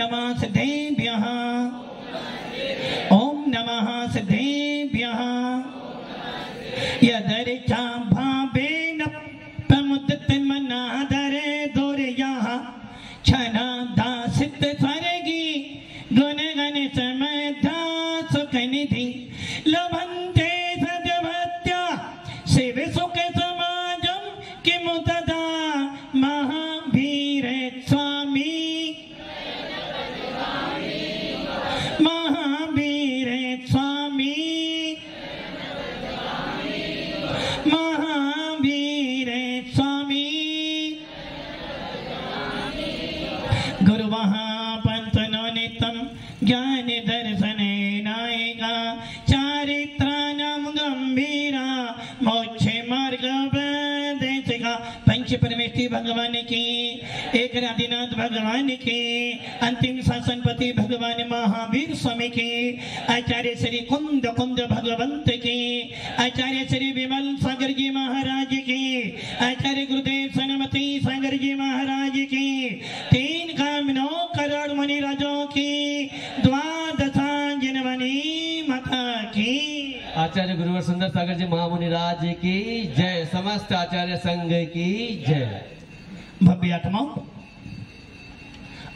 नमः सिद्धेभ्यः, ओम नमः सिद्धेभ्यः। यदर्चा भावेन प्रमुदितमनादरे दुर्यः क्षणदासित स्वर्गी गुणगण समधा सुखनिधि लभन्ते सद्भक्त्या शिव सुख समाजं किमु तदा महावीर स्वामी, महावीर स्वामी, महावीर स्वामी। गुरुवः पंचनो नित्यं ज्ञान दर्शनेनायका चारित्राणां गंभीरा मोक्ष मार्ग उपदेशिका। पंच परमेष्ठी भगवान की, एक आदिनाथ भगवान की, अंतिम शासनपति भगवान महावीर स्वामी की, आचार्य श्री कुंद कुंद भगवंत की, आचार्य श्री विमल सागर जी महाराज की, आचार्य गुरुदेव सनमती सागर जी महाराज की, 3 कामनों करोड़ मुनि राजों की, द्वादशांजन वनी माता की। आचार्य गुरुवर सुंदर सागर जी महामुनि राज की जय। समस्त आचार्य संघ की जय। भव्य आत्माओं,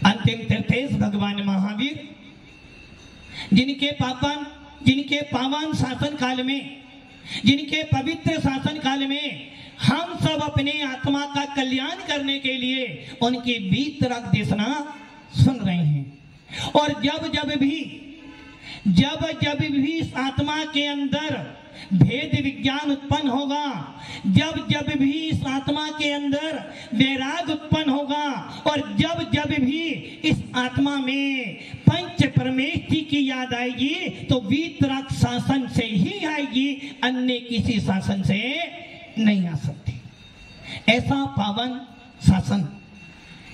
अंतिम तीर्थेश भगवान महावीर जिनके पावन शासन काल में, जिनके पवित्र शासन काल में हम सब अपने आत्मा का कल्याण करने के लिए उनकी वीतराग देशना सुन रहे हैं। और जब जब भी इस आत्मा के अंदर भेद विज्ञान उत्पन्न होगा, जब भी इस आत्मा के अंदर वैराग उत्पन्न होगा, और जब भी इस आत्मा में पंच परमेष्ठी की याद आएगी तो वीतराग शासन से ही आएगी, अन्य किसी शासन से नहीं आ सकती। ऐसा पावन शासन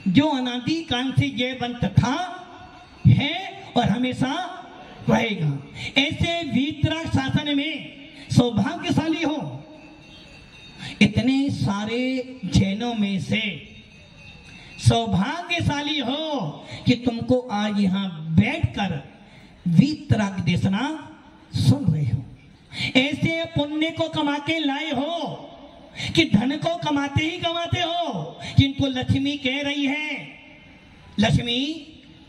जो अनादि काल से जयवंत था, है और हमेशा रहेगा। ऐसे वीतराग शासन में सौभाग्यशाली हो, इतने सारे जैनों में से सौभाग्यशाली हो कि तुमको आज यहां बैठकर वीतराग देशना सुन रहे हो। ऐसे पुण्य को कमा के लाए हो कि धन को कमाते ही कमाते हो, जिनको लक्ष्मी कह रही है। लक्ष्मी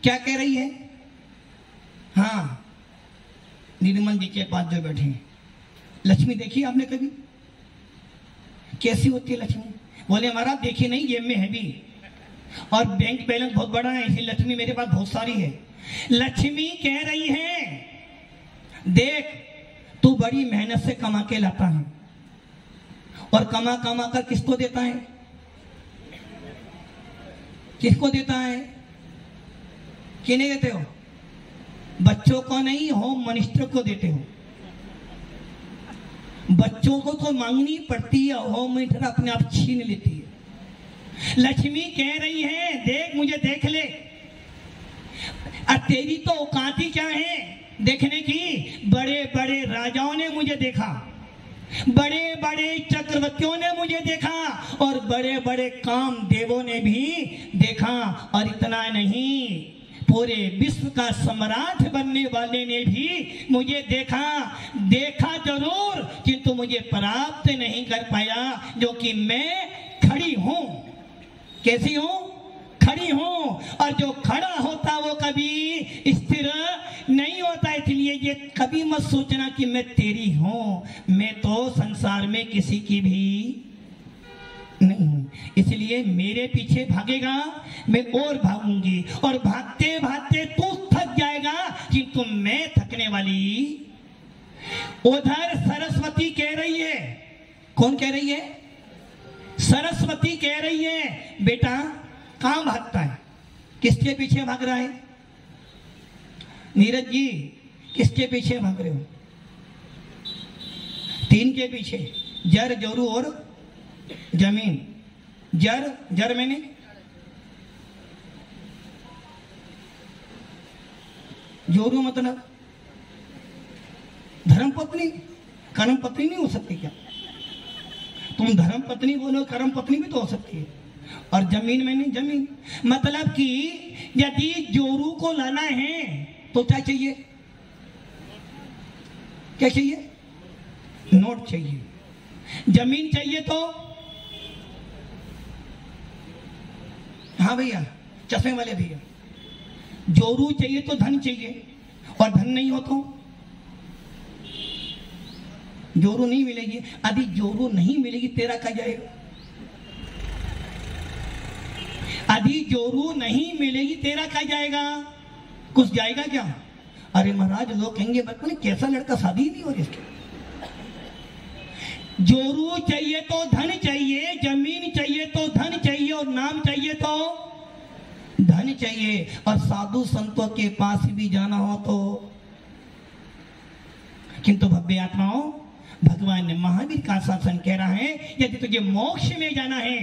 क्या कह रही है? हाँ, निर्मल जी के पास जो बैठे हैं, लक्ष्मी देखी आपने कभी? कैसी होती है लक्ष्मी? बोले हमारा देखी नहीं, जेब में है भी, और बैंक बैलेंस बहुत बड़ा है, इसलिए लक्ष्मी मेरे पास बहुत सारी है। लक्ष्मी कह रही है, देख तू बड़ी मेहनत से कमा के लाता है, और कमा कमा कर किसको देता है? किसको देता है? किन्हें देते हो? बच्चों को नहीं, होम मिनिस्टर को देते हो। बच्चों को तो मांगनी पड़ती है, होम मिनिस्टर अपने आप छीन लेती है। लक्ष्मी कह रही है, देख मुझे देख ले, और तेरी तो औकात ही क्या है देखने की? बड़े बड़े राजाओं ने मुझे देखा, बड़े बड़े चक्रवर्तियों ने मुझे देखा, और बड़े बड़े कामदेवों ने भी देखा। और इतना नहीं, पूरे विश्व का सम्राट बनने वाले ने भी मुझे देखा जरूर, किंतु मुझे प्राप्त नहीं कर पाया, जो कि मैं खड़ी हूं। कैसी हूं? खड़ी हूं। और जो खड़ा होता वो कभी स्थिर नहीं होता। इसलिए ये कभी मत सोचना कि मैं तेरी हूं, मैं तो संसार में किसी की भी नहीं हूं। इसलिए मेरे पीछे भागेगा, मैं और भागूंगी, और भागते भागते तू थक जाएगा, किंतु मैं थकने वाली। उधर सरस्वती कह रही है, कौन कह रही है? सरस्वती कह रही है, बेटा कहां भागता है? किसके पीछे भाग रहा है? नीरज जी किसके पीछे भाग रहे हो? 3 के पीछे, जर जोरू और जमीन। जर मैंने जोरू मतलब धर्मपत्नी, कर्मपत्नी नहीं हो सकती क्या? तुम धर्मपत्नी बोलो, कर्मपत्नी भी तो हो सकती है। और जमीन मैंने जमीन मतलब कि यदि जोरू को लाना है तो क्या चाहिए? क्या चाहिए? नोट चाहिए। जमीन चाहिए तो, हाँ भैया चश्मे वाले भैया, जोरू चाहिए तो धन चाहिए, और धन नहीं हो तो जोरू नहीं मिलेगी। यदि जोरू नहीं मिलेगी तेरा क्या जाएगा? यदि जोरू नहीं मिलेगी तेरा क्या जाएगा? कुछ जाएगा क्या? अरे महाराज लोग कहेंगे बच्चे कैसा लड़का, शादी नहीं हो रही इसकी। जोरू चाहिए तो धन चाहिए, जमीन चाहिए तो धन चाहिए, और नाम चाहिए तो धन चाहिए, और साधु संतों के पास भी जाना हो तो। किंतु भव्य आत्माओं, भगवान महावीर का शासन कह रहा है यदि तुझे मोक्ष में जाना है,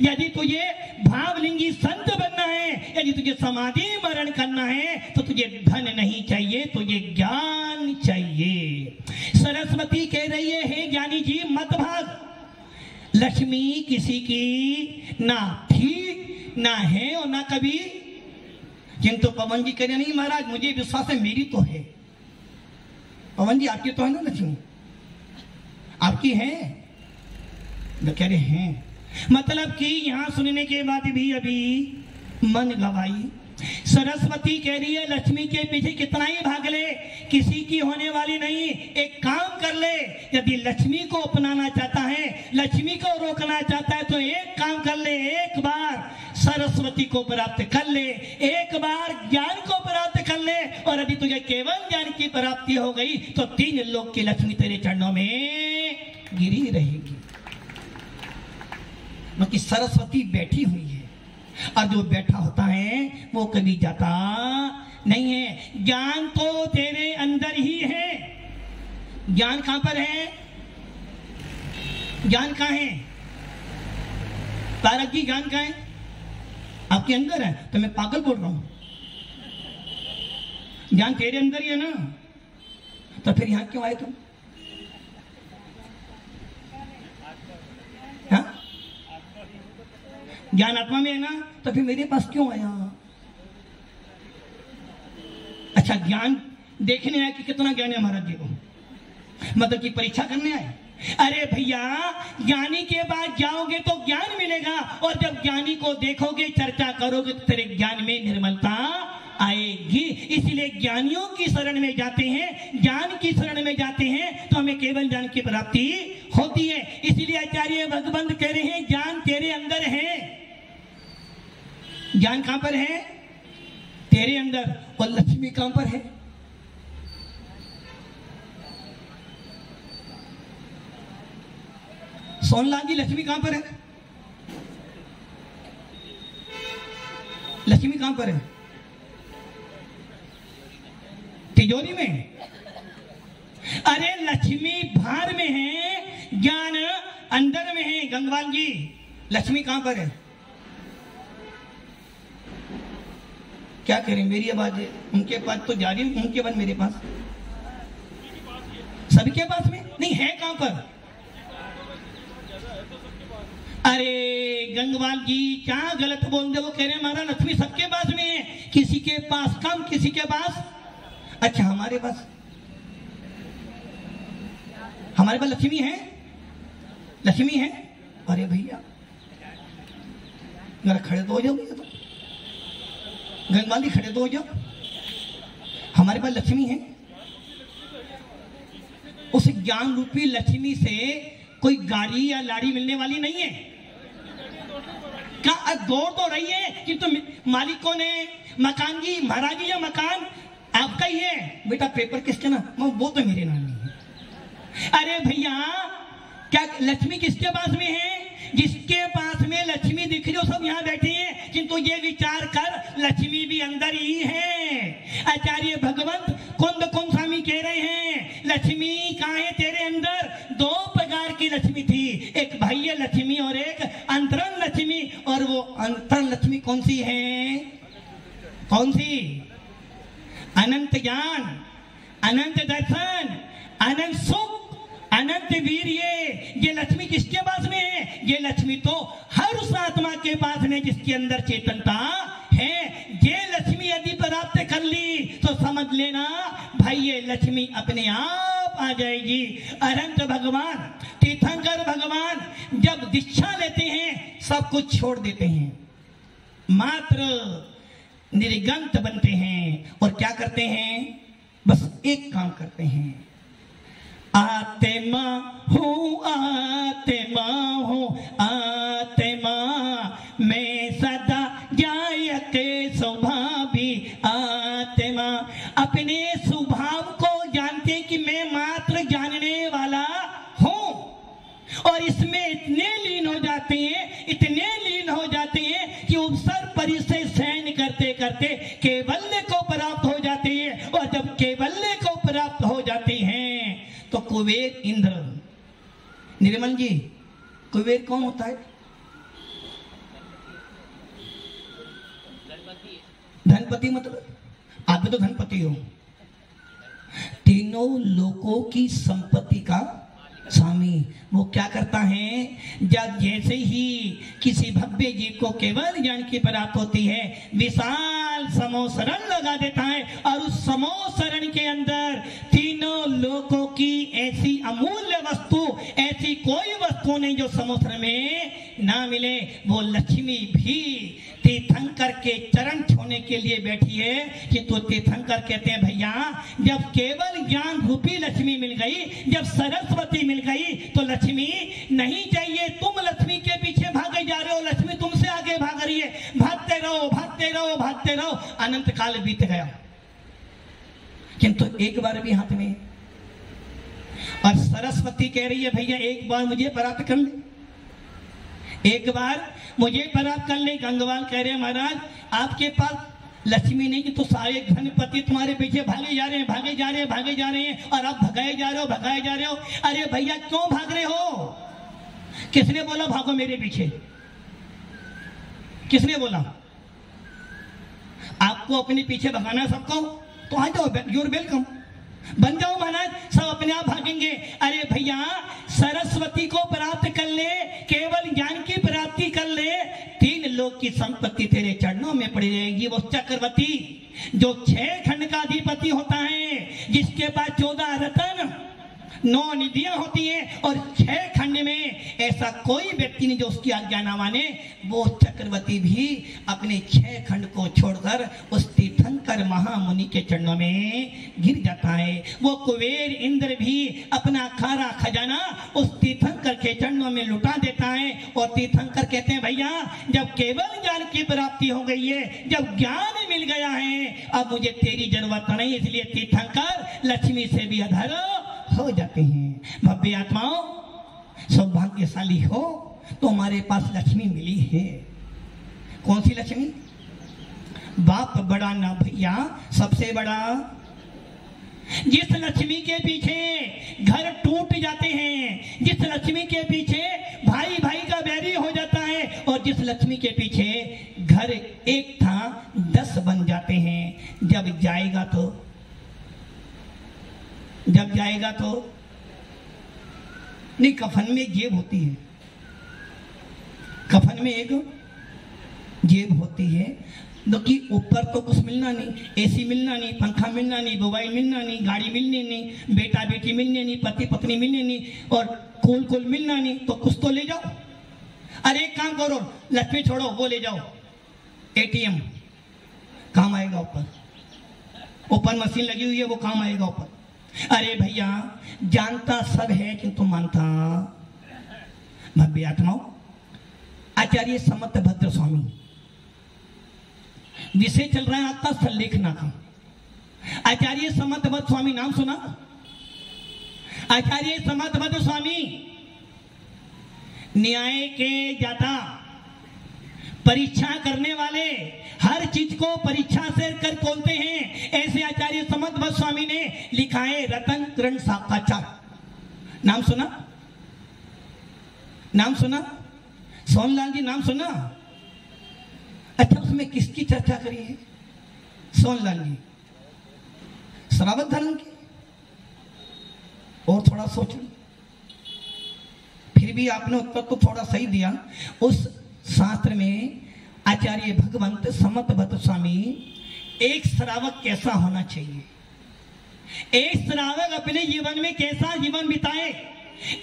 यदि तुझे भावलिंगी संत बनना है, यदि तुझे समाधि मरण करना है, तो तुझे धन नहीं चाहिए, तुझे ज्ञान चाहिए। सरस्वती कह रही है हे ज्ञानी जी मत भाग, लक्ष्मी किसी की ना थी ना है और ना कभी। किंतु पवन जी कह रहे नहीं महाराज मुझे विश्वास है, मेरी तो है। पवन जी आपकी तो है ना लक्ष्मी, आपकी है? कह रहे हैं, मतलब कि यहां सुनने के बाद भी अभी मन गवाई। सरस्वती कह रही है लक्ष्मी के पीछे कितना ही भाग ले, किसी की होने वाली नहीं। एक काम कर ले, यदि लक्ष्मी को अपनाना चाहता है, लक्ष्मी को रोकना चाहता है, तो एक काम कर ले, एक बार सरस्वती को प्राप्त कर ले, एक बार ज्ञान को प्राप्त कर ले, और यदि तुझे केवल ज्ञान की प्राप्ति हो गई तो 3 लोक की लक्ष्मी तेरे चरणों में गिरी रहेगी। क्योंकि सरस्वती बैठी हुई है, और जो बैठा होता है वो कभी जाता नहीं है। ज्ञान तो तेरे अंदर ही है। ज्ञान कहां पर है? ज्ञान कहां है? तारक जी ज्ञान कहां है? आपके अंदर है। तो मैं पागल बोल रहा हूं? ज्ञान तेरे अंदर ही है ना, तो फिर यहां क्यों आए तुम? हाँ? ज्ञान आत्मा में है ना, तो फिर मेरे पास क्यों आया? अच्छा ज्ञान देखने आए कि कितना ज्ञान है महाराज जी को, मतलब कि परीक्षा करने आए? अरे भैया ज्ञानी के पास जाओगे तो ज्ञान मिलेगा, और जब ज्ञानी को देखोगे चर्चा करोगे तो तेरे ज्ञान में निर्मलता आएगी। इसलिए ज्ञानियों की शरण में जाते हैं, ज्ञान की शरण में जाते हैं, तो हमें केवल ज्ञान की प्राप्ति होती है। इसलिए आचार्य भगवंत कह रहे हैं ज्ञान तेरे अंदर है। ज्ञान कहां पर है? तेरे अंदर। और लक्ष्मी कहां पर है? सोनलाल जी लक्ष्मी कहां पर है? लक्ष्मी कहां पर है? तिजोरी में? अरे लक्ष्मी बाहर में है, ज्ञान अंदर में है। गंगवाल जी लक्ष्मी कहां पर है? क्या करें, मेरी आवाज उनके पास तो जा रही है, उनके बाद मेरे पास, सबके पास में नहीं है। कहां पर? अरे गंगवाल जी क्या गलत बोल दे, वो कह रहे हैं हमारा लक्ष्मी सबके पास में है, किसी के पास कम, किसी के पास। अच्छा हमारे पास लक्ष्मी है? लक्ष्मी है? अरे भैया जरा खड़े तो हो जाओ भैया, तो गंगवाल जी खड़े तो हो जाओ। हमारे पास लक्ष्मी है। उस ज्ञान रूपी लक्ष्मी से कोई गाड़ी या लाड़ी मिलने वाली नहीं है। क्या दौड़ तो रही है कि तुम मालिक कौन है? मकान जी, महाराज जी, या मकान आपका ही है? बेटा पेपर किसके ना? वो तो मेरे नाम नहीं है। अरे भैया क्या लक्ष्मी किसके पास में है? जिसके पास में लक्ष्मी दिख रही हो सब यहाँ बैठे हैं, किंतु ये विचार कर लक्ष्मी भी अंदर ही है। आचार्य भगवंत कुंद स्वामी कह रहे हैं लक्ष्मी कहाँ है तेरे अंदर? 2 प्रकार की लक्ष्मी थी, एक बाह्य लक्ष्मी और एक अंतरंग लक्ष्मी। और वो अंतरंग लक्ष्मी कौन सी है? कौन सी? अनंत ज्ञान, अनंत दर्शन, अनंत सुख, अनंत वीर्य। ये लक्ष्मी किसके पास में है? ये लक्ष्मी तो हर उस आत्मा के पास में जिसके अंदर चेतनता है। ये लेना भाई, ये लक्ष्मी अपने आप आ जाएगी। अनंत भगवान, तीर्थंकर भगवान जब दीक्षा लेते हैं सब कुछ छोड़ देते हैं, मात्र निर्गंत बनते हैं और क्या करते हैं, बस एक काम करते हैं, आत्मा हूँ आत्मा हूँ आत्मा, मैं सदा जाय के स्वभाव भी आत्मा। अपने स्वभाव को जानते हैं कि मैं मात्र जानने वाला हूँ, और इसमें इतने लीन हो जाते हैं, इतने लीन हो जाते हैं कि उपसर परिसर शयन करते करते कैवल्य को प्राप्त हो जाते हैं। और जब कैवल्य को प्राप्त हो जाते हैं तो कुबेर इंद्र, निर्मल जी कुबेर कौन होता है? धनपति, मतलब आप भी तो धनपति हो, तीनों लोकों की संपत्ति का स्वामी। वो क्या करता है, जब जैसे ही किसी भव्य जीव को केवल ज्ञान की प्राप्त होती है, विशाल समोसरण लगा देता है, और उस समोसरण के अंदर तीनों लोकों की ऐसी अमूल्य वस्तु, ऐसी कोई वस्तु नहीं जो समोसरण में ना मिले। वो लक्ष्मी भी तीर्थंकर के चरण छूने के लिए बैठी है, कि तो तीर्थंकर कहते हैं भैया, जब केवल ज्ञान रूपी लक्ष्मी मिल गई, जब सरस्वती मिल गई, तो लक्ष्मी नहीं चाहिए। तुम लक्ष्मी के पीछे भागे जा रहे हो, लक्ष्मी तुमसे आगे भाग रही है, भागते रहो भागते रहो भागते रहो, अनंत काल बीत गया, किंतु एक बार भी हाथ में। और सरस्वती कह रही है भैया एक बार मुझे प्राप्त कर ले, एक बार मुझे प्राप्त कर ले। गंगवाल कह रहे महाराज आपके पास लक्ष्मी नहीं कि तो सारे धनपति तुम्हारे पीछे भागे जा रहे हैं, भागे जा रहे हैं, भागे जा रहे हैं, और आप भगाए जा रहे हो, भगाए जा रहे हो। अरे भैया क्यों भाग रहे हो? किसने बोला भागो मेरे पीछे? किसने बोला? आपको अपने पीछे भगाना सबको, तो आ जाओ, यूर वेलकम, बन जाओ महाराज, सब अपने आप भागेंगे। अरे भैया सरस्वती को प्राप्त कर ले, केवल ज्ञान की प्राप्ति कर ले, तीन लोक की संपत्ति तेरे चरणों में पड़ी रहेगी। वो चक्रवर्ती जो 6 खंड का अधिपति होता है, जिसके पास 14 रत्न 9 निधियां होती हैं, और 6 खंड में ऐसा कोई व्यक्ति नहीं जो उसकी आज्ञा ना माने, वो चक्रवर्ती भी अपने 6 खंड को छोड़कर उस तीर्थंकर महामुनि के चरणों में गिर जाता है। वो कुबेर इंद्र भी अपना खारा खजाना उस तीर्थंकर के चरणों में लुटा देता है। और तीर्थंकर कहते हैं भैया जब केवल ज्ञान की प्राप्ति हो गई है, जब ज्ञान मिल गया है, अब मुझे तेरी जरूरत नहीं। इसलिए तीर्थंकर लक्ष्मी से भी अधर हो जाते हैं। भव्य आत्माओं, सौभाग्यशाली हो तो हमारे पास लक्ष्मी मिली है। कौन सी लक्ष्मी? बाप बड़ा ना भैया, सबसे बड़ा। जिस लक्ष्मी के पीछे घर टूट जाते हैं, जिस लक्ष्मी के पीछे भाई भाई का बैरी हो जाता है, और जिस लक्ष्मी के पीछे घर एक था 10 बन जाते हैं, जब जाएगा तो नहीं, कफन में जेब होती है, कफन में एक जेब होती है, कि ऊपर तो कुछ मिलना नहीं, एसी मिलना नहीं, पंखा मिलना नहीं, मोबाइल मिलना नहीं, गाड़ी मिलनी नहीं, बेटा बेटी मिलने नहीं, पति पत्नी मिलने नहीं, और कुल मिलना नहीं, तो कुछ तो ले जाओ। अरे एक काम करो, लक्ष्मी छोड़ो, वो ले जाओ एटीएम, काम आएगा। ऊपर मशीन लगी हुई है, वो काम आएगा ऊपर। अरे भैया जानता सब है किंतु मानता। भव्य आत्माओं, आचार्य समर्थ भद्र स्वामी, विषय चल रहा है आपका सल्लेखना का। आचार्य समर्थ भद्र स्वामी नाम सुना? आचार्य समर्थ भद्र स्वामी न्याय के ज्ञाता, परीक्षा करने वाले, हर चीज को परीक्षा से कर खोलते हैं। ऐसे आचार्य समर्थ भद्र स्वामी ने लिखा है रतन करण साकाचार। नाम सुना? नाम सुना? सोनलाल जी नाम सुना? अच्छा, उसमें किसकी चर्चा करी है? सोनलाल जी, श्रावक धर्म की। और थोड़ा सोचो, फिर भी आपने उत्तर तो थोड़ा सही दिया। उस शास्त्र में आचार्य भगवंत समर्थ भद्र स्वामी, एक श्रावक कैसा होना चाहिए, एक श्रावक अपने जीवन में कैसा जीवन बिताए,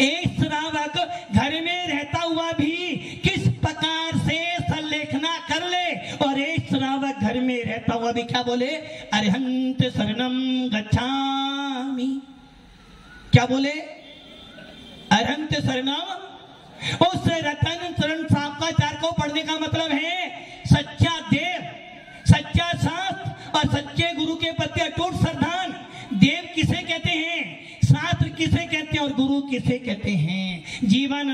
एक श्रावक घर में रहता हुआ भी किस प्रकार से संलेखना कर ले, और एक श्रावक घर में रहता हुआ भी क्या बोले, अरहंत शरणम गच्छामि। क्या बोले, अरहंत शरणम। उस रतन शरण साहब को पढ़ने का मतलब है सच्चा देव, सच्चा शास्त्र और सच्चे गुरु के प्रति अटूट श्रद्धान। देव किसे कहते हैं, शास्त्र किसे कहते हैं और गुरु किसे कहते हैं। जीवन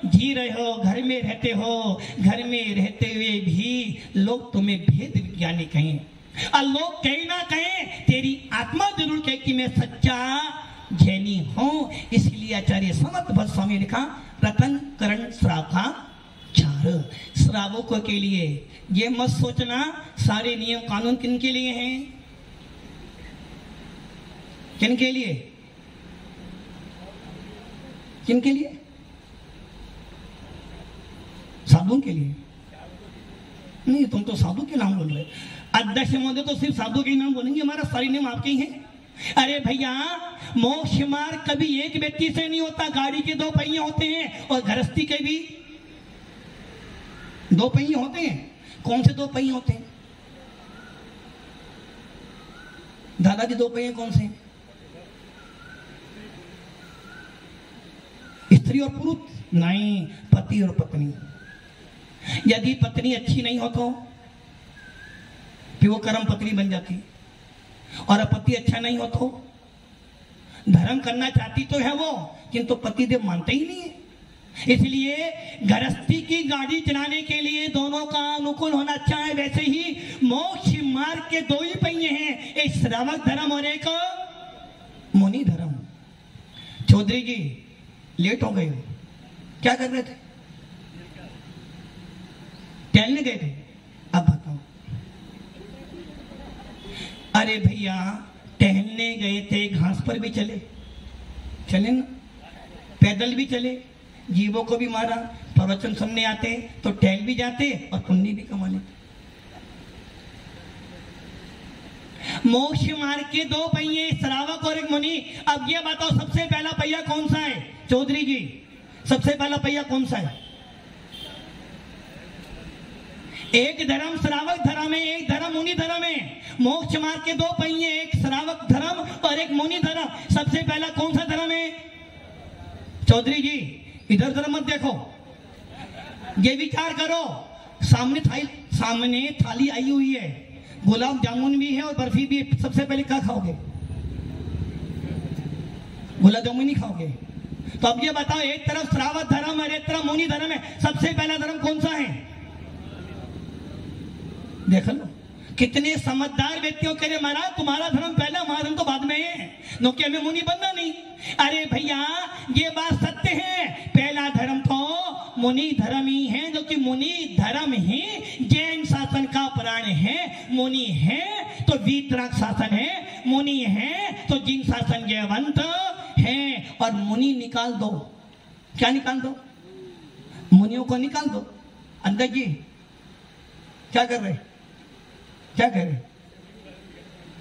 जी रहे हो, घर में रहते हो, घर में रहते हुए भी लोग तुम्हें भेद विज्ञानी कहें, और लोग कहीं ना कहें, तेरी आत्मा जरूर कहे कि मैं सच्चा जैनी हूं। इसलिए आचार्य समर्थ भट्ट स्वामी ने लिखा रतन करण श्रावकाचार। श्रावकों के लिए ये मत सोचना सारे नियम कानून किन के लिए हैं, किन के लिए, किन के लिए, साधुओं के लिए नहीं। तुम तो साधु के नाम बोल रहे, अध्यक्ष महोदय तो सिर्फ साधु के नाम बोलेंगे, हमारा सारे नियम आपके ही हैं। अरे भैया, मोक्ष मार्ग कभी एक व्यक्ति से नहीं होता, गाड़ी के दो पहिए होते हैं और गृहस्थी के भी दो पहिए होते हैं। कौन से दो पहिए होते हैं दादा के दो पहिए कौन से, स्त्री और पुरुष नहीं, पति और पत्नी। यदि पत्नी अच्छी नहीं हो तो फिर वो कर्म पत्नी बन जाती, और पति अच्छा नहीं हो तो धर्म करना चाहती तो है वो, किंतु पतिदेव मानते ही नहीं है। इसलिए गृहस्थी की गाड़ी चलाने के लिए दोनों का अनुकूल होना चाहिए। वैसे ही मोक्ष मार्ग के दो ही पहिए हैं, एक श्रावक धर्म और एक मुनि धर्म। चौधरी जी लेट हो गए, क्या कर रहे थे, टहलने गए थे, अब बताओ। अरे भैया, टहलने गए थे, घास पर भी चले, चले ना, पैदल भी चले, जीवों को भी मारा, प्रवचन सुनने आते तो टहल भी जाते और पुण्य भी कमा लेते। मोक्ष मार्ग के दो पहिए, श्रावक और एक मुनि। अब ये बताओ सबसे पहला पहिया कौन सा है चौधरी जी, सबसे पहला पहिया कौन सा है? एक धर्म श्रावक धर्म है, एक धर्म मुनि धर्म है। मोक्ष मार्ग के दो पहिए, एक श्रावक धर्म और एक मुनि धर्म। सबसे पहला कौन सा धर्म है चौधरी जी? इधर उधर मत देखो, ये विचार करो, सामने थाली आई हुई है, गुलाब जामुन भी है और बर्फी भी है। सबसे पहले क्या खाओगे? गुलाब जामुन ही खाओगे। तो अब ये बताओ, एक तरफ श्रावक धर्म और एक तरफ मुनि धर्म है, सबसे पहला धर्म कौन सा है? देख लो कितने समझदार व्यक्तियों के लिए महाराज तुम्हारा धर्म पहला, हमारा धर्म तो बाद में है, क्योंकि हमें मुनि बनना नहीं। अरे भैया, ये बात सत्य है, पहला धर्म तो मुनि धर्म ही है, जो कि मुनि धर्म ही जैन शासन का प्राण है। मुनि है तो वीतराग शासन है, मुनि है तो जिन शासन जयवंत है। और मुनि निकाल दो, क्या निकाल दो? मुनियों को निकाल दो। अंदर जी क्या कर रहे, क्या कह रहे?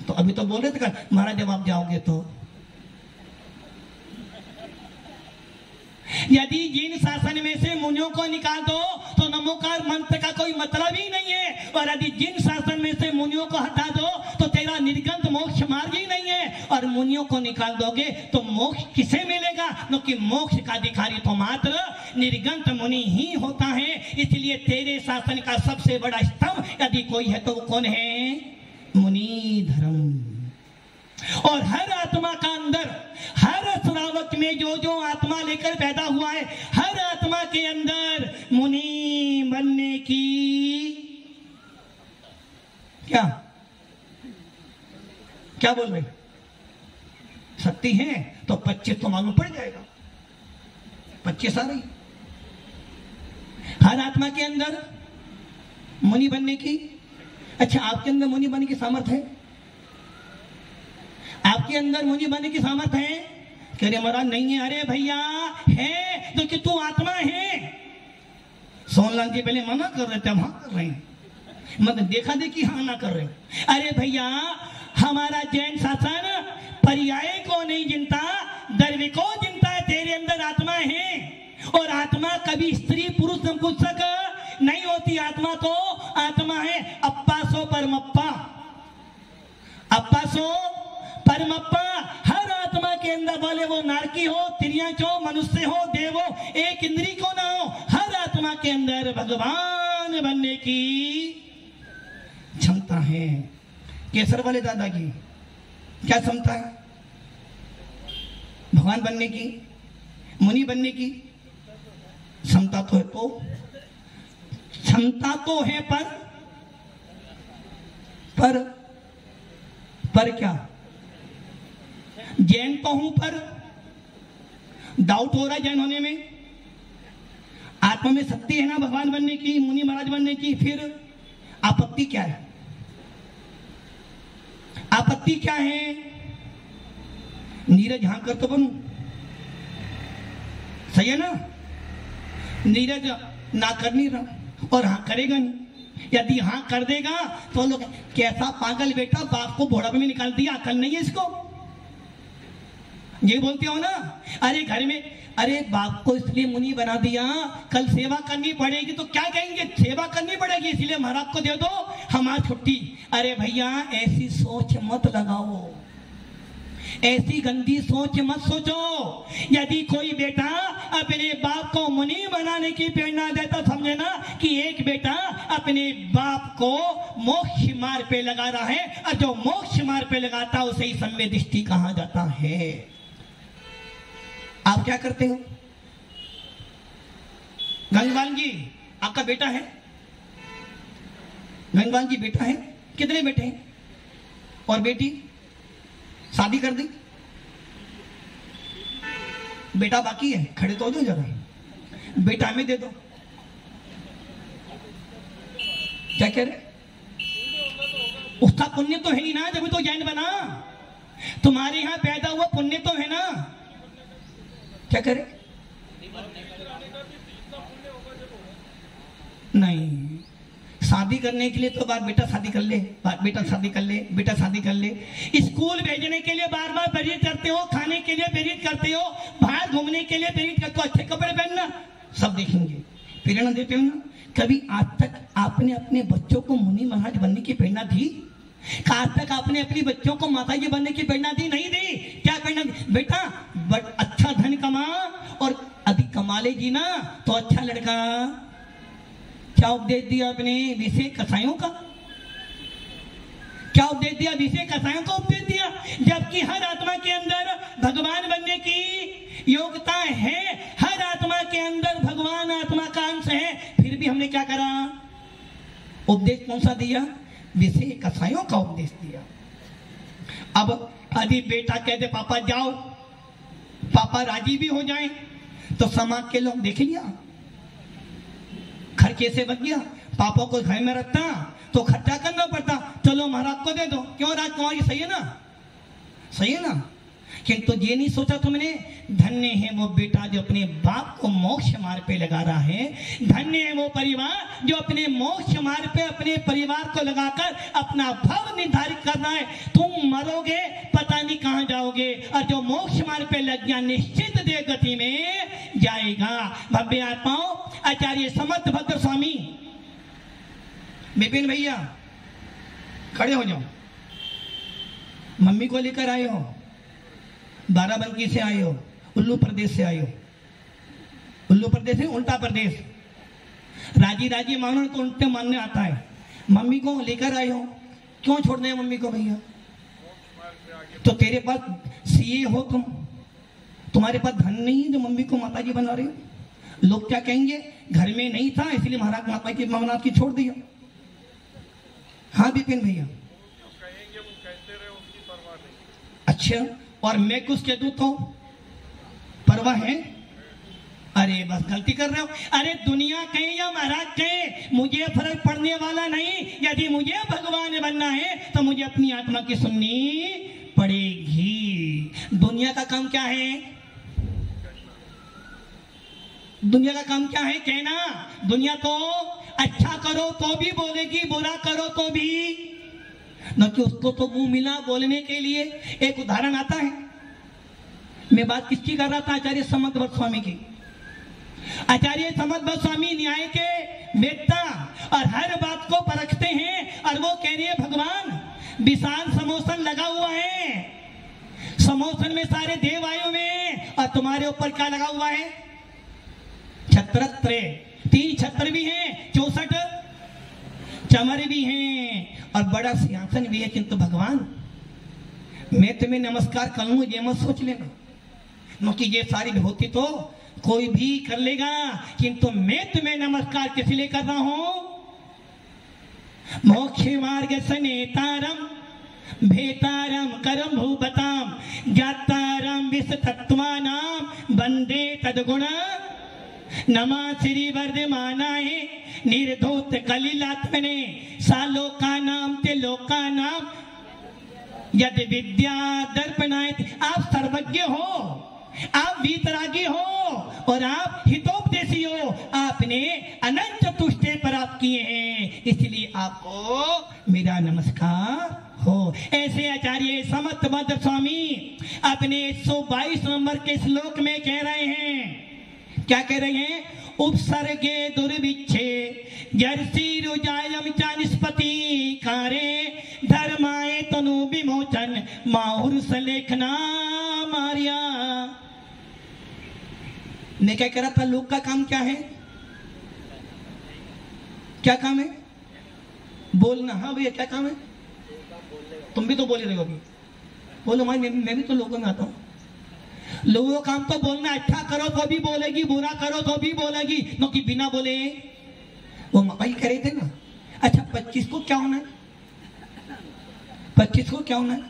तो अभी तो बोल रहे थे महाराज जब आप जाओगे तो, यदि जिन शासन में से मुनियों को निकाल दो तो नमोकार मंत्र का कोई मतलब ही नहीं है, और यदि जिन शासन में से मुनियों को हटा दो तो तेरा निर्गंत मोक्ष मार्ग ही नहीं है। और मुनियों को निकाल दोगे तो मोक्ष किसे मिलेगा? क्योंकि मोक्ष का अधिकारी तो मात्र निर्गंत मुनि ही होता है। इसलिए तेरे शासन का सबसे बड़ा स्तंभ यदि कोई है तो वो कौन है? मुनि धर्म। और हर आत्मा का अंदर, हर श्रावक में जो जो आत्मा लेकर पैदा हुआ है, हर आत्मा के अंदर मुनि बनने की क्या क्या बोल रहे शक्ति है। तो 25 तो मालूम पड़ जाएगा, 25 आ रही हर आत्मा के अंदर मुनि बनने की। अच्छा, आपके अंदर मुनि बनने की सामर्थ्य है? आपके अंदर मुनि बनने की सामर्थ्य है? कह रहे महाराज नहीं है। अरे भैया है, तो कि तू आत्मा है। सोनलाल जी पहले मना कर रहे थे, हम हाँ कर रहे हैं, मतलब देखा देखी हाँ ना कर रहे हैं। अरे भैया, हमारा जैन शासन पर्याय को नहीं जिनता, द्रव्य को जिनता है। तेरे अंदर आत्मा है और आत्मा कभी स्त्री पुरुष नपुंसक नहीं होती। आत्मा तो आत्मा है। अप्पा सो परमप्पा, अप्पा सो परमप्पा। हर आत्मा के अंदर, बोले वो नारकी हो, तिर्यक हो, मनुष्य हो, देव हो, एक इंद्री को ना हो, हर आत्मा के अंदर भगवान बनने की क्षमता है। केसर वाले दादा की क्या क्षमता है? भगवान बनने की, मुनि बनने की क्षमता तो है। तो क्षमता तो है, पर क्या? जैन तो हूं, पर डाउट हो रहा है जैन होने में। आत्मा में शक्ति है ना भगवान बनने की, मुनि महाराज बनने की, फिर आपत्ति क्या है? आपत्ति क्या है? नीरज हाँ कर तो बनू, सही है ना? नीरज ना कर नहीं रहा और हाँ करेगा नहीं। यदि हाँ कर देगा तो लोग, कैसा पागल बेटा, बाप को घोड़ा में निकाल दिया, अकल नहीं है इसको, ये बोलते हो ना। अरे घर में, अरे बाप को इसलिए मुनि बना दिया, कल सेवा करनी पड़ेगी तो क्या कहेंगे? सेवा करनी पड़ेगी इसलिए महाराज को दे दो, हमारी छुट्टी। अरे भैया ऐसी सोच मत लगाओ, ऐसी गंदी सोच मत सोचो। यदि कोई बेटा अपने बाप को मुनि बनाने की प्रेरणा देता, समझे ना कि एक बेटा अपने बाप को मोक्ष मार्ग पे लगा रहा है, और जो मोक्ष मार्ग पे लगाता है उसे ही संवेदिष्टि कहा जाता है। आप क्या करते हो? गंगवान जी आपका बेटा है, गंगवान जी बेटा है, कितने बेटे हैं और बेटी? शादी कर दी, बेटा बाकी है, खड़े तो हो जाओ जरा, बेटा हमें दे दो। क्या कह रहे? उसका पुण्य तो है ही ना, जब तो जैन बना। तुम्हारे यहां पैदा हुआ पुण्य तो है ना। क्या करे? नहीं, शादी करने के लिए तो बार बेटा शादी कर ले, बेटा शादी कर ले, बेटा शादी कर ले। स्कूल भेजने के लिए बार बार प्रेरित करते हो, खाने के लिए प्रेरित करते हो, बाहर घूमने के लिए प्रेरित करते हो, अच्छे कपड़े पहनना, सब देखेंगे, प्रेरणा देते हो ना। कभी आज तक आपने अपने बच्चों को मुनि महाराज बनने की प्रेरणा दी? आज तक आपने अपने बच्चों को माता जी बनने की प्रेरणा दी? नहीं दी। क्या प्रेरणा? बेटा अच्छा धन कमा, और अधिक कमा लेगी ना तो अच्छा लड़का। क्या उपदेश दिया आपने? विषय कसायों का। क्या उपदेश दिया? विषय कसायों का उपदेश दिया। जबकि हर आत्मा के अंदर भगवान बनने की योग्यता है, हर आत्मा के अंदर भगवान आत्मा का अंश है, फिर भी हमने क्या करा? उपदेश कौन सा दिया? विषय कसायों का उपदेश दिया। अब यदि बेटा कहते पापा जाओ, पापा राजी भी हो जाएं, तो समाज के लोग देख लिया खर्चे से बच गया। पापा को घर में रखता तो खर्चा करना पड़ता, चलो महाराज को दे दो। क्यों राजकुमार, ये सही है ना? सही है ना? किंतु ये नहीं सोचा तुमने, धन्य है वो बेटा जो अपने बाप को मोक्ष मार्ग पे लगा रहा है। धन्य है वो परिवार जो अपने मोक्ष मार्ग पे अपने परिवार को लगाकर अपना भव निर्धारित करना है। तुम मरोगे पता नहीं कहां जाओगे, और जो मोक्ष मार्ग पे लग गया निश्चित देह गति में जाएगा। भव्य आत्माओं, आचार्य समर्थ भद्र स्वामी, विपिन भैया खड़े हो जाओ। मम्मी को लेकर आए हो, बाराबंकी से आए हो, उल्लू प्रदेश से आए हो। उल्लू प्रदेश है उल्टा प्रदेश। राजी राजी मानो तो उल्टे मानने आता है। मम्मी को लेकर आए हो, क्यों छोड़ने हैं मम्मी को भैया? तो तेरे पास सीए हो तुम, तुम्हारे पास धन नहीं है जो मम्मी को माताजी बना रही हो। लोग क्या कहेंगे? घर में नहीं था इसलिए महाराज माता की ममनाथ की छोड़ दिया। हाँ विपिन भैया, अच्छा, और मैं कुछ कह दूं तो परवाह है? अरे बस गलती कर रहे हो। अरे दुनिया कहे या महाराज कहे, मुझे फर्क पड़ने वाला नहीं। यदि मुझे भगवान बनना है तो मुझे अपनी आत्मा की सुननी पड़ेगी। दुनिया का काम क्या है? दुनिया का काम क्या है? कहना। दुनिया तो अच्छा करो तो भी बोलेगी, बुरा करो तो भी न कि उसको तो मुंह मिला बोलने के लिए एक उदाहरण आता है। मैं बात किसकी कर रहा था? आचार्य समर्थभट्ट स्वामी की। आचार्य समर्थभट्ट स्वामी न्याय के वेत्ता और हर बात को परखते हैं, और वो कह रही है भगवान विशाल समोसन लगा हुआ है, समोसन में सारे देव आए हुए हैं, और तुम्हारे ऊपर क्या लगा हुआ है? छत्रत्रय, 3 छत्र भी हैं, 64 चमर भी हैं, और बड़ा सिंहासन भी है। किंतु भगवान मैं तुम्हें नमस्कार कर लूं ये मत सोच लेना, क्योंकि ये सारी विभूति तो कोई भी कर लेगा, किंतु मैं तुम्हें नमस्कार किस लिए कर रहा हूं? मोक्ष मार्ग सनेतारम भेतारम करम भूपताम ज्ञातारम विश्व तत्वानाम वंदे तद्गुण नमा श्री वर्धमानाय निर्धूत कलिलात्मने सालोका नाम ते लोका नाम यद विद्या दर्पणाय। आप सर्वज्ञ हो, आप वीतरागी हो, और आप हितोपदेशी हो। आपने अनंत तुष्टे प्राप्त किए हैं, इसलिए आपको मेरा नमस्कार हो। ऐसे आचार्य समर्थभट्ट स्वामी अपने 122 नंबर के श्लोक में कह रहे हैं। क्या कह रहे हैं? उपसर्गे दुर्भिक्षे जर्सी रुजायम च निष्पत्ति कारे धर्माय तनु विमोचन माहुर्ष लेखना मारिया। मैं क्या कह रहा था? लोक का काम क्या है? क्या काम है? बोलना। हाँ भैया क्या काम है? तुम भी तो बोल रहे हो अभी। बोलो भाई, मैं भी तो लोगों में आता हूँ। लोगों का काम तो बोलना। अच्छा करो तो भी बोलेगी, बुरा करो तो भी बोलेगी, क्योंकि बिना बोले वो मकई कह रहे थे ना। अच्छा 25 को क्या होना है? 25 को क्या होना है?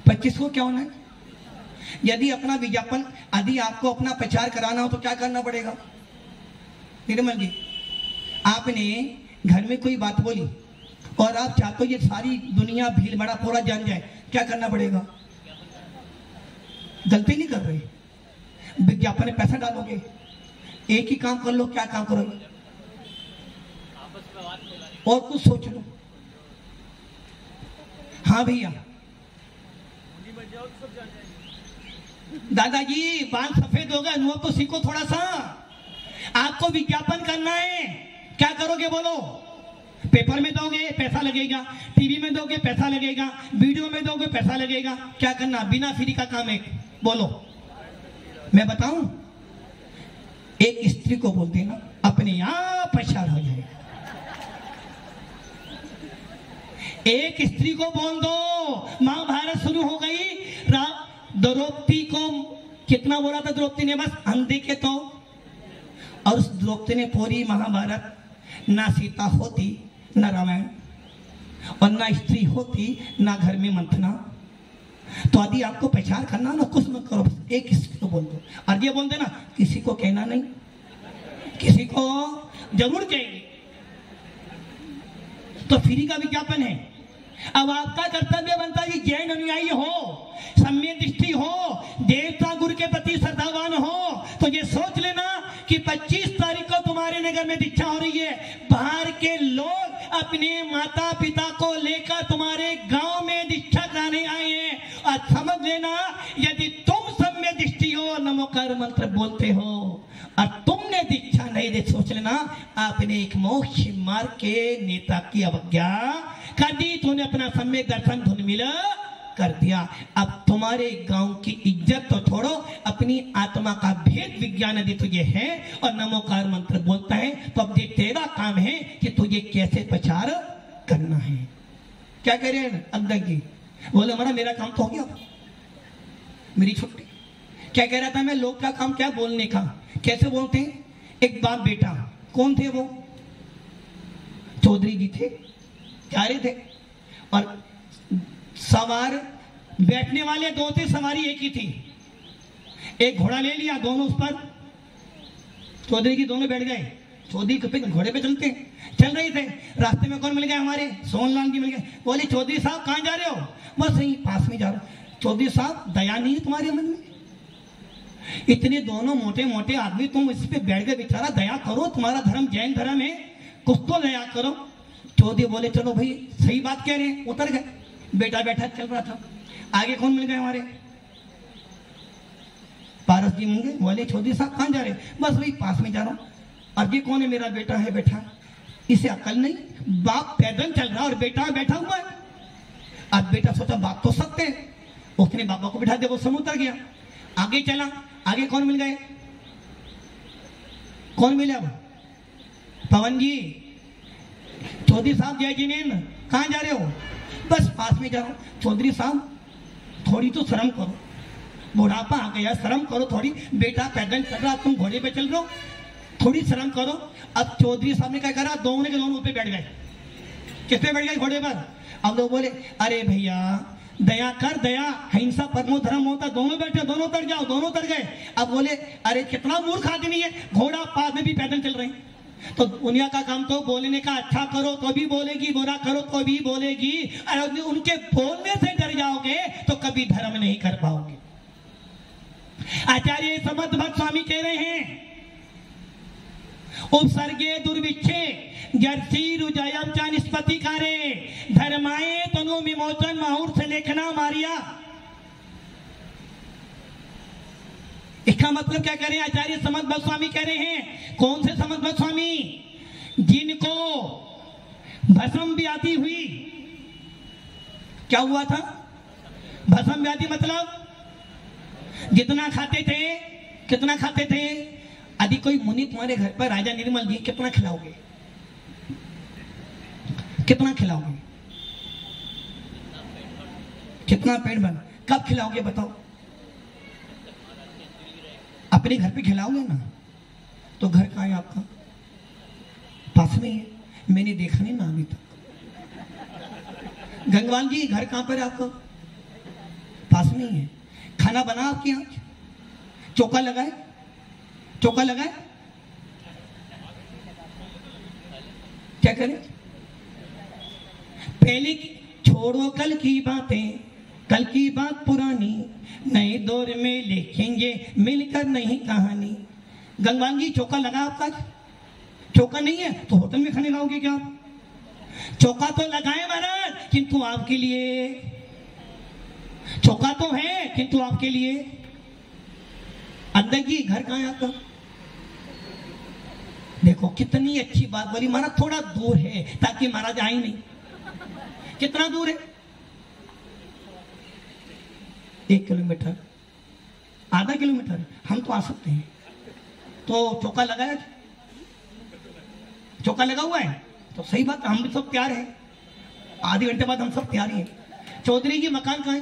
25 को क्या होना है? यदि अपना विज्ञापन, यदि आपको अपना प्रचार कराना हो तो क्या करना पड़ेगा? निर्मल जी, आपने घर में कोई बात बोली और आप चाहते हो ये सारी दुनिया भीड़ बड़ा पूरा जान जाए, क्या करना पड़ेगा? गलती नहीं कर रहे, विज्ञापन में पैसा डालोगे। एक ही काम कर लो, क्या काम करोगे? और कुछ सोच लो। हाँ भैया, दादाजी बाल सफेद हो गए, अनुभव तो सीखो थोड़ा सा। आपको विज्ञापन करना है, क्या करोगे बोलो? पेपर में दोगे पैसा लगेगा, टीवी में दोगे पैसा लगेगा, वीडियो में दोगे पैसा लगेगा। क्या करना? बिना फ्री का काम है, बोलो। मैं बताऊं, एक स्त्री को बोल देना, अपने आप प्रचार हो जाएगा। एक स्त्री को बोल दो, महाभारत शुरू हो गई। द्रौपदी को कितना बोला था द्रौपदी ने? बस अंधे के तो। और उस द्रौपदी ने पूरी महाभारत, ना सीता होती ना रामायण, और ना स्त्री होती ना घर में मंथना। तो यदि आपको प्रचार करना ना, कुछ मत करो, बस एक स्त्री को बोल दो। और ये बोल देना, किसी को कहना नहीं, किसी को जरूर कहेंगे। तो फ्री का विज्ञापन है। अब आपका कर्तव्य बनता है कि जैन अनुयायी हो, सम्य दृष्टि हो, देवता गुरु के प्रति श्रद्धावान हो, तो ये सोच लेना कि 25 तारीख को तुम्हारे नगर में दीक्षा हो रही है। बाहर के लोग अपने माता पिता को लेकर तुम्हारे गांव में दीक्षा कराने आए हैं। और समझ लेना, यदि तुम सम्य दृष्टि हो, नमोकार मंत्र बोलते हो, और तुमने दीक्षा नहीं दे, सोच लेना आपने एक मोक्ष मार्ग के नेता की अवज्ञा कर दी। तूने अपना सम्यक दर्शन धुन मिला कर दिया। अब तुम्हारे गांव की इज्जत तो छोड़ो, अपनी आत्मा का भेद विज्ञान यदि तुझे है और नमोकार मंत्र बोलता है, तो अब ये तेरा काम है कि तुझे कैसे प्रचार करना है। क्या कह रहे हैं अध्यक्ष जी? बोले हमारा मेरा काम तो हो गया, मेरी छुट्टी। क्या कह रहा था मैं? लोग का काम क्या? बोलने का। कैसे बोलते हैं? एक बाप बेटा, कौन थे वो? चौधरी जी थे, प्यारे थे, और सवार बैठने वाले दो थे, सवारी एक ही थी। एक घोड़ा ले लिया, दोनों उस पर, चौधरी जी दोनों बैठ गए। चौधरी पे घोड़े पे चलते चल रहे थे, रास्ते में कौन मिल गए? हमारे सोनलाल जी मिल गए। बोले चौधरी साहब कहाँ जा रहे हो? बस यहीं पास में जा रहा हूं। चौधरी साहब दया नहीं है तुम्हारे मन में? इतने दोनों मोटे मोटे आदमी, तुम इस पे बैठ गए, बेचारा दया करो, तुम्हारा धर्म जैन धर्म है, कुछ तो दया करो। चौधरी बोले चलो भाई सही बात कह रहे हैं, उतर गए। बेटा बैठा चल रहा था, आगे कौन मिल गए हमारे पारस जी मिल गए। बोले चौधरी साहब कहाँ जा रहे? बस वही पास में जा रहा हूँ। अब ये कौन है? मेरा बेटा है बैठा, इसे अकल नहीं, बाप पैदल चल रहा और बेटा बैठा हुआ है। अब बेटा सोचा बाप तो सकते हैं, उसने बाबा को बिठा दिया, वो समुद्र उतर गया। आगे चला, आगे कौन मिल गए? कौन मिले? अब पवन जी, चौधरी साहब जय जिनेन्द्र कहाँ जा रहे हो? बस पास में जा रहा हूँ। चौधरी साहब थोड़ी तो शर्म करो, बुढ़ापा आ गया, शर्म करो थोड़ी, बेटा पैदल चल रहा, तुम घोड़े पे चल रहे हो, थोड़ी शर्म करो। अब चौधरी साहब ने क्या करा, दोनों के दोनों पे बैठ गए। किस पे बैठ गए? घोड़े पर। अब लोग बोले अरे भैया दया कर, दया हिंसा परमो धर्म होता, दोनों बैठे, दोनों उतर जाओ, दोनों उतर गए। अब बोले अरे कितना मूर्ख आदमी है, घोड़ा पास में भी पैदल चल रहे हैं। तो दुनिया का काम तो बोलने का, अच्छा करो तो भी बोलेगी, बुरा करो तो भी बोलेगी। और उनके बोलने से डर जाओगे तो कभी धर्म नहीं कर पाओगे। आचार्य समर्थ भक्त स्वामी कह रहे हैं, उपसर्गे दुर्भिक्षे जर्सी रुजयम च निष्पत्ति कारे धर्माए तनु विमोचन माहुर से लेखना मारिया। इसका मतलब क्या कह रहे हैं आचार्य समर्थ भक्त स्वामी? कह रहे हैं कौन से समर्थ भक्त स्वामी? जिनको भस्म व्याधि हुई। क्या हुआ था? भस्म व्याधि मतलब जितना खाते थे, कितना खाते थे? यदि कोई मुनि तुम्हारे घर पर राजा निर्मल जी, कितना खिलाओगे? कितना खिलाओगे? कितना पेट भर? कब खिलाओगे बताओ? अपने घर पे खिलाओगे ना? तो घर कहाँ है आपका? पास में है, मैंने देखा नहीं ना अभी तक। गंगवाल जी घर कहाँ पर है आपका? पास में ही है। खाना बना आपके यहाँ? चौका लगाए? चौका लगाए? क्या करें? पहले छोड़ो कल की बातें, कल की बात पुरानी, नए दौर में लिखेंगे मिलकर नहीं कहानी। गंगवान जी चौका लगा आपका? चौका नहीं है तो होटल में खाने लाओगे क्या? चौका तो लगाए महाराज, किंतु आपके लिए। चौका तो है किंतु आपके लिए। अंदर जी घर कहाँ है आपका? देखो कितनी अच्छी बात बोली महाराज, थोड़ा दूर है ताकि महाराज आए नहीं। कितना दूर है? 1 किलोमीटर, आधा किलोमीटर। हम तो आ सकते हैं। तो चौका लगाया? चौका लगा हुआ है तो सही बात, हम भी सब तैयार हैं। आधे घंटे बाद हम सब तैयार हैं। चौधरी जी मकान कहाँ है?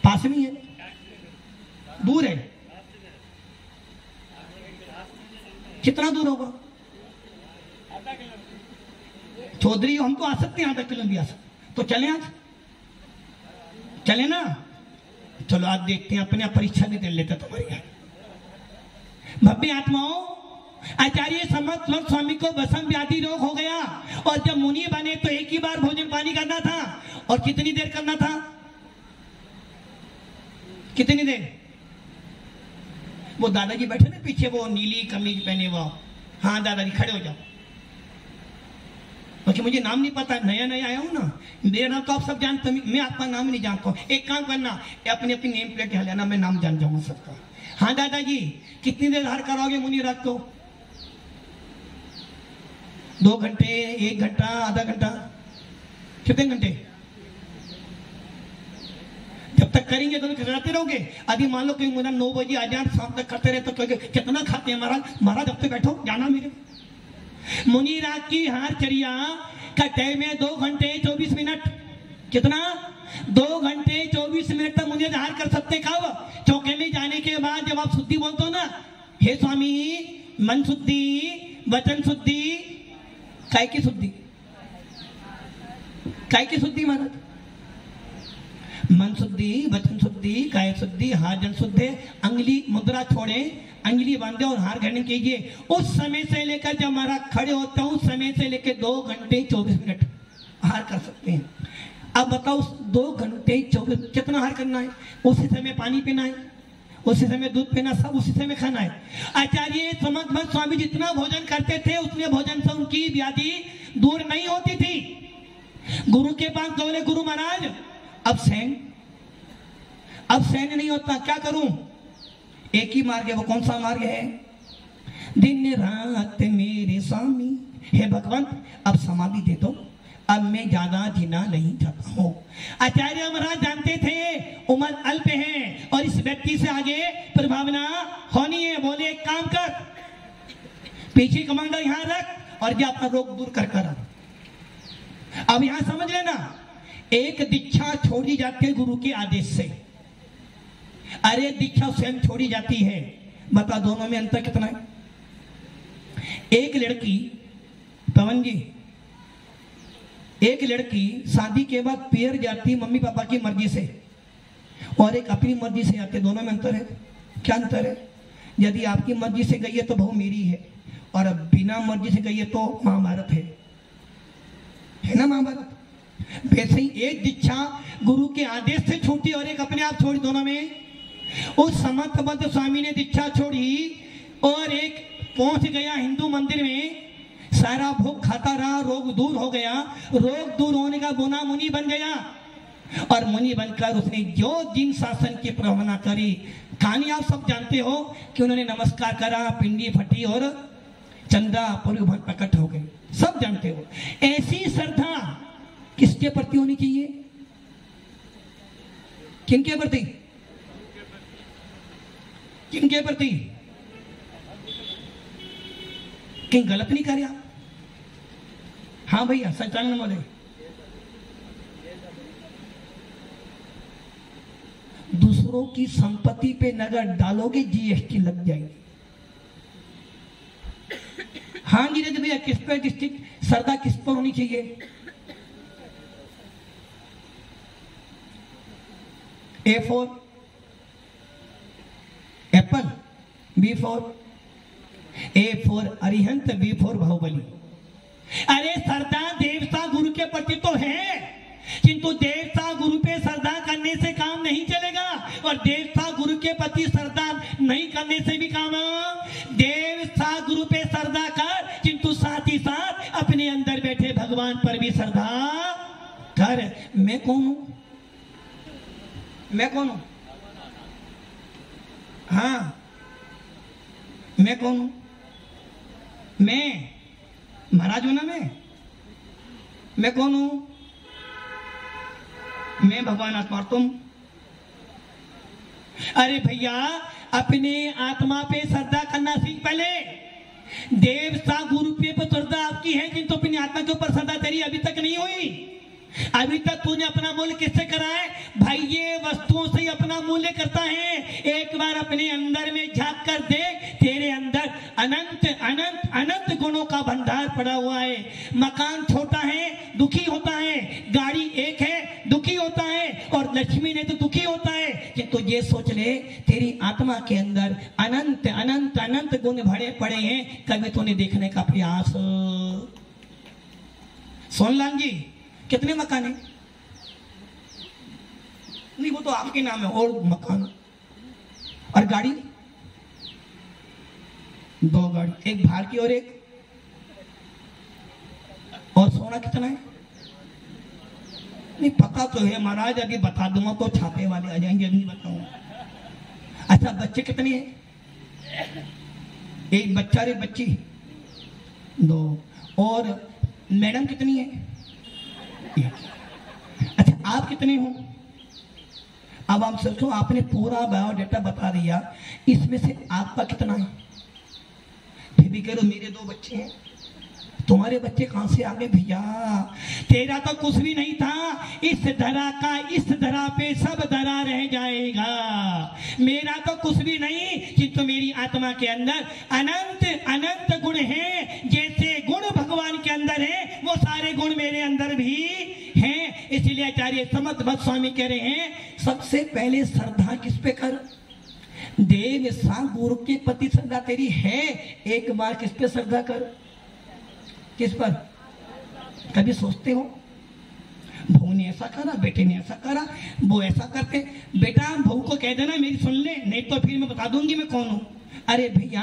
पास में है? दूर है? कितना दूर होगा? चौधरी हम तो आ सकते हैं, आधा किलो भी आ सकते। तो चलें आज? चले ना? चलो आज देखते हैं, अपने आप परीक्षा भी दे लेते तुम्हारी यहाँ। भव्य आत्माओं, आचार्य समर्थ स्वामी को भस्म व्याधि रोग हो गया और जब मुनि बने तो एक ही बार भोजन पानी करना था। और कितनी देर करना था? कितनी देर? वो दादाजी बैठे ना पीछे, वो नीली कमीज पहने हुआ। हाँ दादाजी खड़े हो जाओ, क्योंकि मुझे नाम नहीं पता, नया नया आया हूं ना। मेरा नाम तो आप सब जानते हैं, मैं आपका नाम नहीं जानता हूँ। एक काम करना, अपनी अपनी नेम प्लेट हिलाना, मैं नाम जान जाऊंगा सबका। हाँ दादाजी कितनी देर हर कराओगे मुनि रात को? 2 घंटे, 1 घंटा, आधा घंटा? कितने घंटे? जब तक करेंगे तो कराते रहोगे। अभी मान लो कि मेरा 9 बजे आ जाए, शाम तक करते रहे तो कितना खाते हैं महाराज? महाराज अब तो बैठो, जाना मेरे। मुनि राग की हार चरिया का टाइम है 2 घंटे 24 मिनट। कितना? 2 घंटे 24 मिनट तक मुझे हार कर सकते। कब? चौके में जाने के बाद जब आप शुद्धि बोलते हो ना, हे स्वामी मन शुद्धि, वचन शुद्धि, काय की शुद्धि? काय की शुद्धि महाराज? मन शुद्धि, वचन शुद्धि, काय शुद्धि, हाथ जन शुद्धि। अंगुली मुद्रा छोड़े, अंगुली बांधे और हार ग्रहण कीजिए। उस समय से लेकर जब हमारा खड़े होता हूं, उस समय से लेकर 2 घंटे 24 मिनट हार कर सकते हैं। अब बताओ 2 घंटे 24 कितना हार करना है? उसी समय पानी पीना है, उसी समय दूध पीना, सब उसी समय खाना है। आचार्य समर्थ भक्त स्वामी जितना भोजन करते थे उतने भोजन से उनकी व्याधि दूर नहीं होती थी। गुरु के पास बोले, गुरु महाराज अब सहन नहीं होता, क्या करूं? एक ही मार्ग है, वो कौन सा मार्ग है? दिन रात मेरे स्वामी, हे भगवंत अब समाधि दे दो, अब मैं ज्यादा जीना नहीं चाहता हूं। आचार्य महाराज जानते थे उम्र अल्प है और इस व्यक्ति से आगे प्रभावना होनी है। बोले एक काम कर, पीछे कमांडर यहां रख और जा अपना रोग दूर कर कर। अब यहां समझ लेना, एक दीक्षा छोड़ी जाती है गुरु के आदेश से, अरे दीक्षा स्वयं छोड़ी जाती है। बता दोनों में अंतर कितना है? एक लड़की, पवन जी, एक लड़की शादी के बाद पियर जाती मम्मी पापा की मर्जी से और एक अपनी मर्जी से आते, दोनों में अंतर है। क्या अंतर है? यदि आपकी मर्जी से गई है तो बहू मेरी है, और अब बिना मर्जी से गई है तो महाभारत है ना महाभारत। वैसे ही एक दीक्षा गुरु के आदेश से छूटी और एक अपने आप छोड़ी, दोनों में। उस समर्थ भक्त स्वामी ने दीक्षा छोड़ी और एक पहुंच गया हिंदू मंदिर में, सारा भोग खाता रहा, रोग दूर हो गया। रोग दूर होने का मुना मुनि बन गया और मुनि बनकर उसने जो दिन शासन की प्रवना करी, कहानी आप सब जानते हो कि उन्होंने नमस्कार करा, पिंडी फटी और चंदा परिभ्रमण प्रकट हो गए, सब जानते हो। ऐसी श्रद्धा किसके प्रति होनी चाहिए? किनके प्रति? किनके प्रति? कहीं गलत नहीं कर रहे आप? हाँ भैया संचालन महोदय, दूसरों की संपत्ति पे नजर डालोगे जीएसटी लग जाएगी। हाँ नीरज भैया, किस पर डिस्ट्रिक्ट श्रद्धा किस पर होनी चाहिए? A for apple, B for A for Arihant, B for Bahubali. अरे श्रद्धा देवता गुरु के प्रति तो है, किंतु देवता गुरु पे श्रद्धा करने से काम नहीं चलेगा और देवता गुरु के प्रति श्रद्धा नहीं करने से भी काम। देवता गुरु पे श्रद्धा कर, किंतु साथ ही साथ अपने अंदर बैठे भगवान पर भी श्रद्धा कर। मैं कौन हूं? मैं कौन हूं? हाँ मैं कौन हूं? मैं महाराज हूं ना। मैं कौन हूं? मैं भगवान आत्मा, तुम? अरे भैया अपने आत्मा पे श्रद्धा करना सीख पहले। देवता गुरु पे श्रद्धा आपकी है, किंतु अपनी आत्मा के ऊपर श्रद्धा तेरी अभी तक नहीं हुई। अभी तक तूने अपना मूल्य किससे करा है? भाई ये वस्तुओं से ही अपना मूल्य करता है। एक बार अपने अंदर में झांक कर देख, तेरे अंदर अनंत अनंत अनंत गुणों का भंडार पड़ा हुआ है। मकान छोटा है दुखी होता है, गाड़ी एक है दुखी होता है, और लक्ष्मी ने तो दुखी होता है। कि तू ये सोच ले, तेरी आत्मा के अंदर अनंत अनंत अनंत गुण भरे पड़े हैं, कभी तूने देखने का प्रयास? सोनलाल जी कितने मकान है? नहीं वो तो आपके नाम है, और मकान और गाड़ी? 2 गाड़ी, एक भाड़ की और एक, और सोना कितना है? नहीं पता तो है महाराज, अभी बता दूंगा तो छापे वाले आ जाएंगे, नहीं बताऊंगा। अच्छा बच्चे कितने हैं? एक बच्चा रे बच्ची? 2। और मैडम कितनी है? अच्छा आप कितने हो? अब आप सोचो, आपने पूरा बायोडाटा बता दिया, इसमें से आपका कितना है? फिर भी कह रहे मेरे 2 बच्चे हैं। तुम्हारे बच्चे कहां से आ गए भैया? तेरा तो कुछ भी नहीं था, इस धरा का इस धरा पे सब धरा रह जाएगा। मेरा तो कुछ भी नहीं, किंतु मेरी आत्मा के अंदर अनंत अनंत गुण हैं। जैसे गुण भगवान के अंदर है, वो सारे गुण मेरे अंदर भी हैं। इसलिए आचार्य समर्थ भक्त स्वामी कह रहे हैं, सबसे पहले श्रद्धा किस पे कर? देव सा गुरु के प्रति श्रद्धा तेरी है, एक बार किस पे श्रद्धा कर? किस पर? कभी सोचते हो? बहू ने ऐसा करा, बेटे ने ऐसा करा, वो ऐसा करते। बेटा बहू को कह देना मेरी सुन ले, नहीं तो फिर मैं बता दूंगी मैं कौन हूं। अरे भैया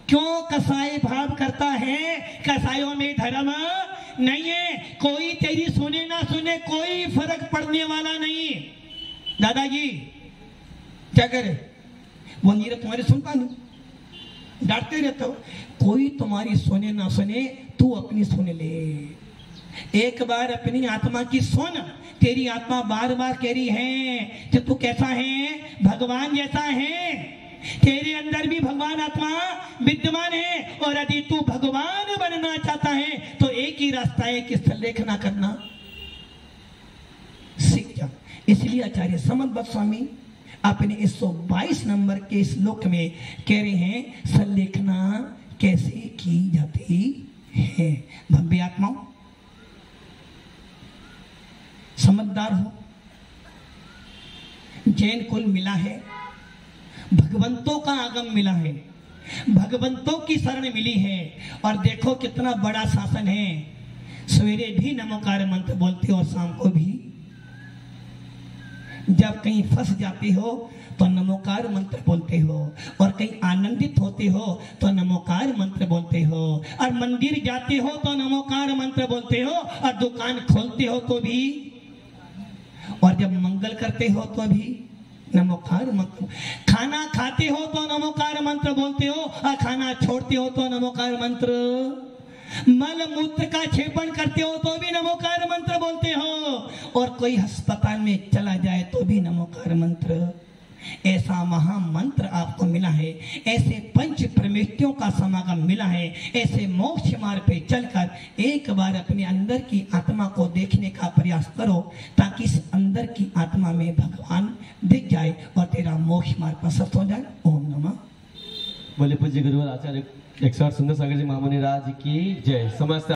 क्यों कसाई भाव करता है? कसाईयों में धर्म नहीं है। कोई तेरी सुने ना सुने कोई फर्क पड़ने वाला नहीं। दादाजी क्या करे, वो नीरज तुम्हारी सुनता नहीं, डांटते रहते हो। कोई तुम्हारी सुने ना सुने, तू अपनी सुन ले। एक बार अपनी आत्मा की सुन। तेरी आत्मा बार बार कह रही है कि तू कैसा है, भगवान जैसा है। तेरे अंदर भी भगवान आत्मा विद्यमान है, और यदि तू भगवान बनना चाहता है तो एक ही रास्ता है कि सल्लेखना करना सीख जा। इसलिए आचार्य समंत स्वामी अपने 122 नंबर के श्लोक में कह रहे हैं सल्लेखना कैसे की जाती है। भव्य आत्माओं समझदार हो, जैन कुल मिला है, भगवंतों का आगम मिला है, भगवंतों की शरण मिली है। और देखो कितना बड़ा शासन है। सवेरे भी नमोकार मंत्र बोलते हो और शाम को भी। जब कहीं फंस जाते हो तो नमोकार मंत्र बोलते हो, और कहीं आनंदित होते हो तो नमोकार मंत्र बोलते हो, और मंदिर जाते हो तो नमोकार मंत्र बोलते हो, और दुकान खोलते हो तो भी, और जब मंगल करते हो तो भी नमोकार मंत्र। खाना खाते हो तो नमोकार मंत्र बोलते हो, और खाना छोड़ते हो तो नमोकार मंत्र। मल मूत्र का क्षेपण करते हो तो भी नमोकार मंत्र बोलते हो, और कोई अस्पताल में चला जाए तो भी नमोकार मंत्र। ऐसा महामंत्र आपको मिला है, ऐसे पंच प्रविष्टियों का समागम मिला है। ऐसे मोक्ष मार्ग पे चलकर एक बार अपने अंदर की आत्मा को देखने का प्रयास करो, ताकि इस अंदर की आत्मा में भगवान दिख जाए और तेरा मोक्ष मार्ग प्रशस्त हो जाए। ओम नमः। बोले पूज्य गुरुवर आचार्य 108 सुंदर सागर जी महामुनि राज की जय। समस्त